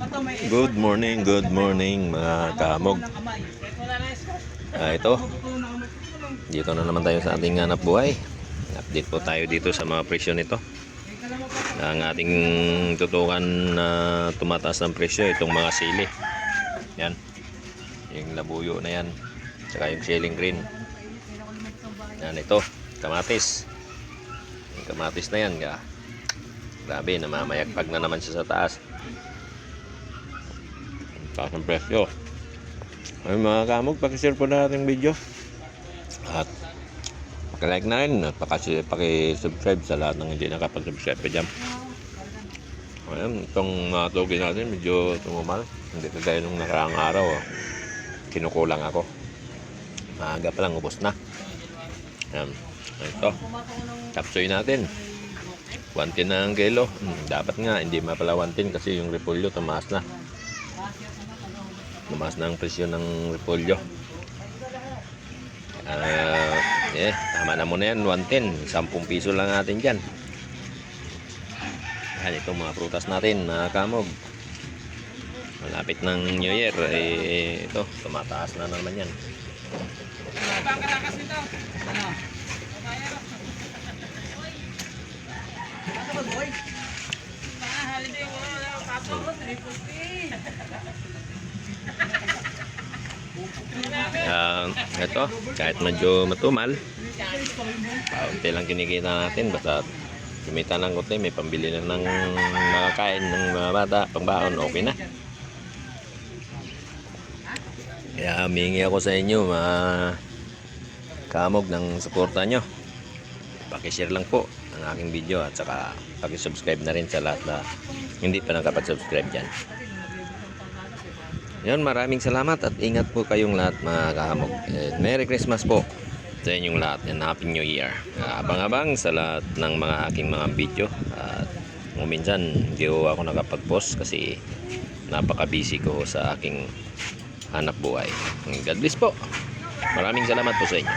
Good morning mga kamog. Ito, dito na naman tayo sa ating hanap buhay. Update po tayo dito sa mga presyo nito. Ang ating tutukan na tumataas ng presyo, itong mga sili. Yan, yung labuyo na yan, tsaka yung ceiling green. Yan, ito, kamatis. Yung kamatis na yan, grabe, namamayagpag na naman siya sa taas. Taas ng presyo. Ay mga kamog, pakishare po na ating video. At pakilike na rin at pakisubscribe sa lahat ng hindi nakapag-subscribe pa dyan. Ayan, itong mga tugi natin medyo tumumal. Hindi kagaya nung nakaraang araw. Kinukulang ako. Maaga pa lang, ubos na. Ayan, ito. Tapsoy natin. 110 na ang kilo. Dapat nga, hindi mapala 110 kasi yung repolyo tumaas na. Tumaas na ang presyo ng repolyo. Tama na muna yan, 110. 10 piso lang natin dyan. Yan, itong mga prutas natin, mga kamog. Malapit ng New Year, ito, tumataas na naman yan. Ito, kahit medyo matumal, paunti lang kinikita natin, basta kumita ng konti, may pambili na ng mga kain ng mga bata, pangbaon, okay na. Kaya humingi ako sa inyo mga kamog ng suporta nyo. Pakishare lang po ang aking video at saka pakisubscribe na rin sa lahat na hindi pa nakapag-subscribe dyan. Yan, maraming salamat at ingat po kayong lahat mga kahamog. Merry Christmas po sa inyong lahat and Happy New Year. Abang-abang sa lahat ng mga aking mga video. At kung minsan hindi ako nakapag-post kasi napaka-busy ko sa aking hanap buhay. God bless po. Maraming salamat po sa inyo.